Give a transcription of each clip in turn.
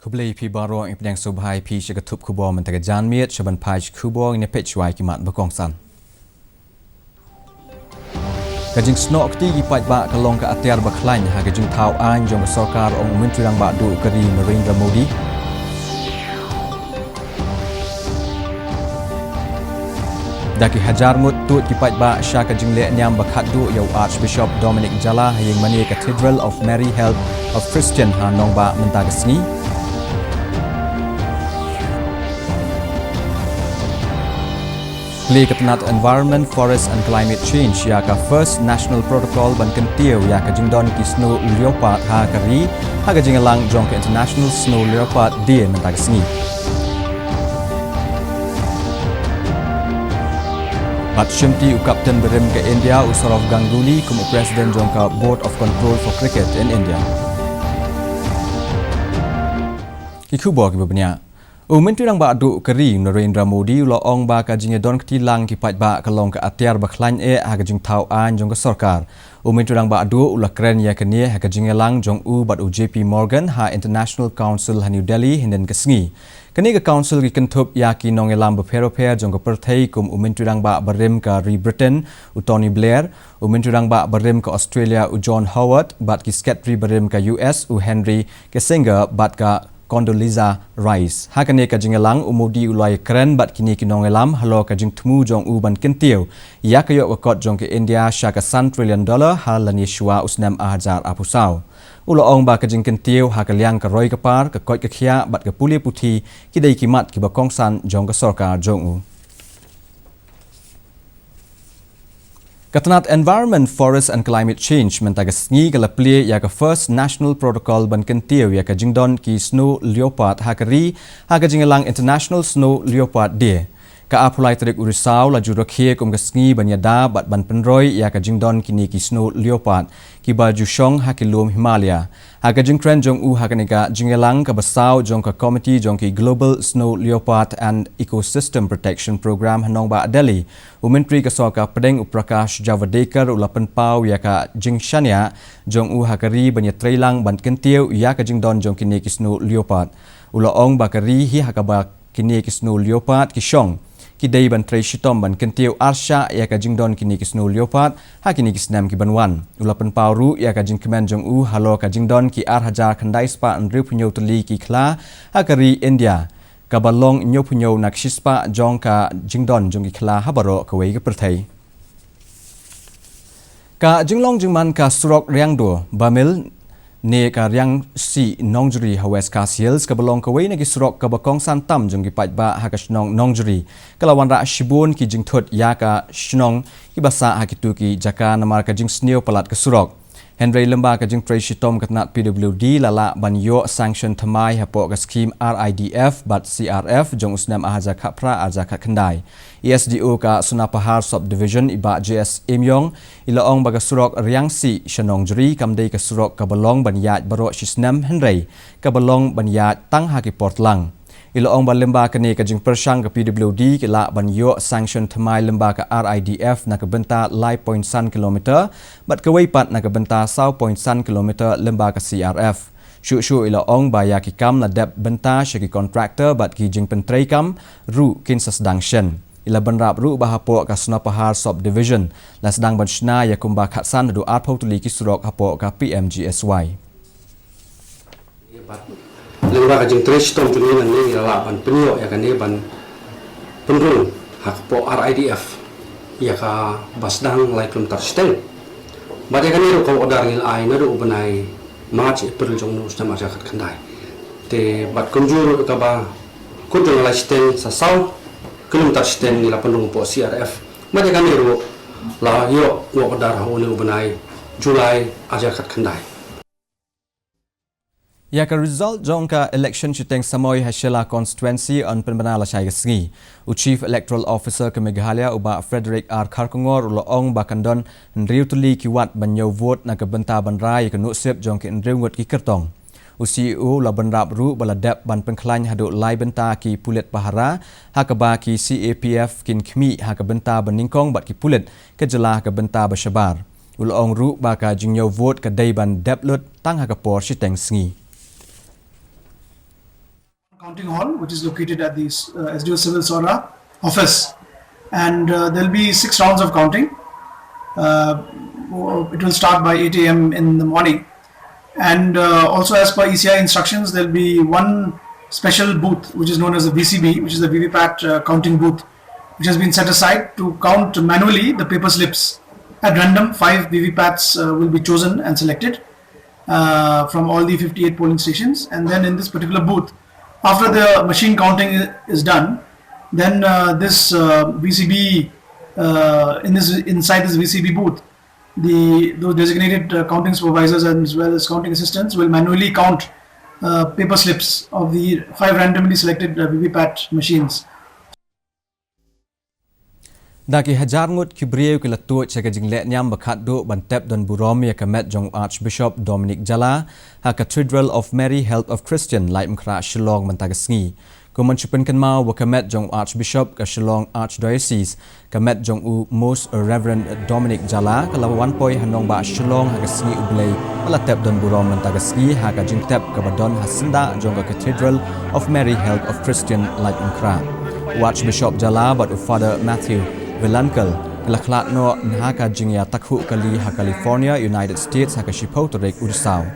Kublai pi baro ing pedang subhai pi shagatup kubo mentega janmiet shaban paj kubo ing nepechwai kimat bakongsan. Kajing snok ti gipat ba kalong ka atiar baklain ha kajing tau an jong sarkar ong menteri rang ba du kari Narendra Modi. Daki hajar ngut tut kipat ba sya kajing le nyam bakhat du yau Archbishop Dominic Jala hayeng mani Cathedral of Mary Health of Christian ha nong ba mentagasngi. Kli Ketenat Environment, Forest and Climate Change ya ka First National Protocol ban kentiu ya ka jingdon ki Snow Leopard ha kari ha ka jingalang jong ka International Snow Leopard Day mentagasngi. Bat Shimti u Kapten Berim ke India u Saurav Ganguly kum Presiden jong ka Board of Control for Cricket in India. Kikubo ki babnya Menteri rang ba du keri Narendra Modi lo ong ba ka jinge don ktilang ki pat ba kalong ka atiar ba khlan ha ka jing tau an jong ka sarkar. Menteri rang ba du ula kren ya kene ha ka jinge lang jong u bat u JP Morgan ha International Council ha New Delhi hinden kasngi. Kani ka council ki kentup ya ki nong elam ba pero jong ka perthai kum menteri rang ba barim ka Britain u Tony Blair, menteri rang ba barim ka Australia u John Howard, bat ki secretary barim ka US u Henry Kissinger, bat ka Condoleezza Rice. Hakane ka jingalang umudi ulai keren bat kini kinongelam halo ka jing tmu jong u ban kentiu. Ya ka yok kot jong ke India sya ka $1 trillion hal lan yeshua usnam ahajar apusau. Ulo ong ba ka jing kentiu ha ka liang ka roi ka par ka kot ka khia bat ka puli puthi kidai kimat ki ba kongsan jong ka sarkar jong u. Ketenat Environment, Forest and Climate Change mentagasngi ka lapli ya ka First National Protocol ban kentiu ya ka jingdon ki Snow Leopard ha kari ha ka jingalang International Snow Leopard Day. Ka apulai terik urisau la jurokhie kum gasngi banyada bat ban penroi ya ka jingdon kini ki Snow Leopard ki ba jushong ha ki lum Himalaya. Ha ka jingkren jong u ha ka nika jingalang ka basau jong ka committee jong ki Global Snow Leopard and Ecosystem Protection Program hanong ba Delhi. Menteri ka soka pedeng Prakash Javadekar ulapan pau ya ka jingshania jong u ha kari banya trailang ban kentiu ya ka jingdon jong kini ki Snow Leopard. Ula ong ba kari hi ha ka ba kini ki Snow Leopard ki shong. Kidai ban trai shitom ban kentiu arsha ya ka jingdon kini ki Snow Leopard ha kini ki snam ki banwan ulapan pauru ya ka jingkemen jong u halo ka jingdon ki ar hajar khandai spa andri punyo tuli ki khla ha kari India ka balong nyo punyo nakshispa jong ka jingdon jong ki khla habaro ka wei ka perthai ka jinglong jingman ka surok riangdo bamil ne ka riang si nongjuri hawes Khasi ka balong ka wei na ki surok ka bakong santam jong ki pat ba ha ka shnong nongjuri kalawan ra shibun ki jingthut ya ka shnong ki basa ha ki tu ki jaka namar ka jing sneo palat ka surok Henry lemba ka jing trai shitom katnat PWD lala ban yo sanction thamai hapo ka scheme RIDF bat CRF jong usnam ahaja khapra aja kha khandai ESDO ka Sunapahar subdivision iba JS Imyong ilaong baga surok riangsi shanongjuri kamdei ka surok ka balong ban yat baro shisnam Henry ka balong ban yat tang ha ki portlang ilaong ban lemba ka ne ka jing persang ka PWD ki la ban yo sanction thamai lemba ka RIDF na ka benta lai point san kilometer bat ka weipat na ka benta sau point san kilometer lemba ka CRF shu ilaong ba ya ki kam na dep benta shaki contractor bat ki jing pentrai kam ru kin sasdang shen ila banrap ru bahapo ka Sunapahar subdivision la sedang banshna ya kumba khatsan du art photuli ki surok hapo ka PMGSY lembah kajing tres tom tu ni ni la ban penyo ya kan ni ban penrung hak po RIDF ya ka basdang lai kilometer stel bade kan ni ko odar ngil ai na do banai March April jong nu sta ma khat khandai te bat konjur ka ba ko jong la stel sa sau kilometer stel ni la penrung po CRF bade kan ni ro la yo wo odar ho ni banai Julai aja khat khandai ya ka result jong ka election chuteng samoi hashela constituency on penbanala shai gasngi u chief electoral officer ka Meghalaya uba Frederick R Kharkongor lo ong bakandon nriutuli ki wat banyo vote na ka benta banrai ka nusip jong ki nriungot ki kertong u CEO la banrap ru baladap ban pengklan hadu lai benta ki pulit pahara hakaba ki CAPF kin khmi ha ka benta baningkong bat ki pulit ka jela ka benta bashabar u lo ong ru ba ka jingyo vote ka dai ban daplut tang ha ka por shiteng sngi counting hall, which is located at the SDO Civil Sora office, and there will be 6 rounds of counting. It will start by 8 a.m. in the morning, and also as per ECI instructions, there will be one special booth which is known as the VCB, which is the VVPAT counting booth, which has been set aside to count manually the paper slips. At random, 5 VVPATs will be chosen and selected from all the 58 polling stations, and then in this particular booth, after the machine counting is done, then this VCB inside this VCB booth, those designated counting supervisors as well as counting assistants will manually count paper slips of the 5 randomly selected VVPAT machines. Daki hajar ngut kibrieu ke latu cega jingle nyam bakat do bantep dan burom ya kamet jong Archbishop Dominic Jala ha Cathedral of Mary Health of Christian lai mkra Shillong mantagasngi kuman chupen kan mau wa kamet jong Archbishop ka Shillong Archdiocese kamet jong u Most Reverend Dominic Jala kalawan poi hanong ba Shillong ha kasngi ublei alatep dan burom mantagasngi ha ka jingtep ka badon hasinda jong ka Cathedral of Mary Health of Christian lai mkra Archbishop Jala but Father Matthew Velankal kelaklat no nhaka jingya takhu kali ha California United States ha ka shipau torek ursau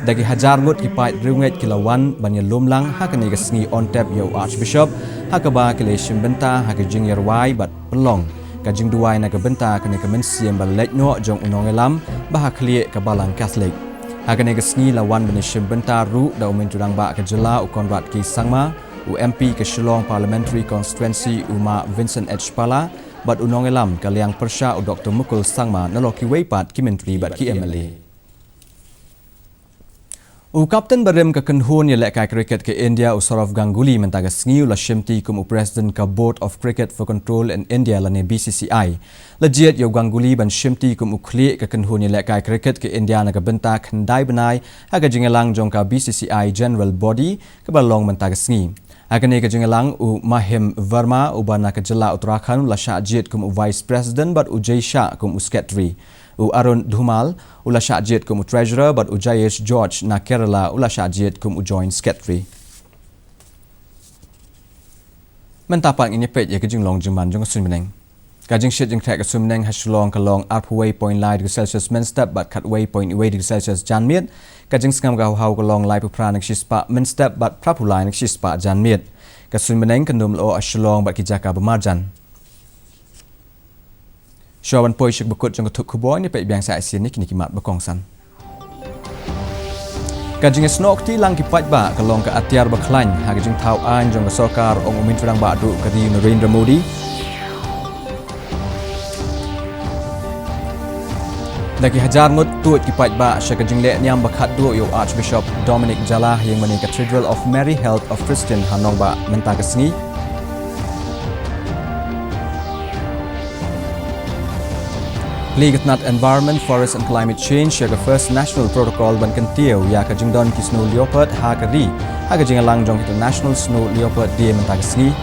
dagi hajar ngut kipai riunget kilawan banya lumlang ha ka negasngi on tap yo Archbishop ha ka ba kele shimbenta ha ka jingya ruai bat pelong ka jing duai na ka benta ka ne ka mensiam balek no jong unongelam ba ha klie ka balang Catholic ha ka negasngi lawan banya shimbenta ru da umen jurang ba ka jela u konrad ki sangma u MP ke Shillong Parliamentary Constituency Uma Vincent H Pala bat unongelam kaliang persya u Dr. Mukul Sangma naloki weipat ki menteri bat ki MLA. U Kapten Barim ke Kenhun ya lekai cricket ke India u Sourav Ganguly mentaga sngiu la shimti kum u President ka Board of Cricket for Control in India lane BCCI. Lejiat yo Ganguly ban shimti kum u kli ke Kenhun ya lekai cricket ke India na ka bentak hendai benai aga jingelang jong ka BCCI General Body ke balong mentaga sngi. Agane ka jingelang u Mahim Verma u bana ka jela Uttarakhand la Shajit kum u Vice President but u Jaysha kum u Secretary u Arun Dhumal u la Shajit kum u Treasurer but u Jayesh George na Kerala u la Shajit kum u Joint Secretary. Mentapan ini pet ya ka jinglong jingman jong sunmeneng. Kajing shit jing trek sunmeneng hashlong kalong arpway point lai degree Celsius men step but cutway point away degree Celsius janmiet. Kajing skam gau hau kalong lai pupra nak shispa men step but prapulai nak shispa janmiet. Kasun meneng kandum lo ashlong but kijaka bemarjan. Shawan poi shik bekut jong ketuk kuboy ni pek biang sa asin ni kini kimat bekongsan. Kajing snok ti lang kipat ba kalong ka atiar baklan ha kajing tau an jong ka sokar ong umin turang ba du kadi Narendra Modi. Lagi hajar ngut tuat kipat ba syaka jingle nyam bakat du yo Archbishop Dominic Jala yang mani Cathedral of Mary Health of Christian hanong ba mentaga sngi. Ligat nat Environment, Forest and Climate Change syaka First National Protocol ban kentio ya ka jingdon ki Snow Leopard ha ka ri ha ka jingalang jong International Snow Leopard dia mentaga sngi.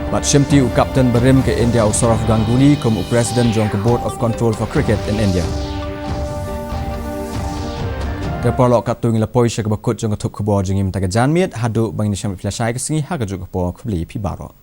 Bat shimti u Kapten Barim ke India u Sourav Ganguly kum u President jong ke Board of Control for Cricket in India. Ke parlok kat tu ngila poi syaka bakut jong ke tuk kubo jingim taga janmiet hadu bang ni syamit flashay ke singi ha ka jog po kubli pi baro.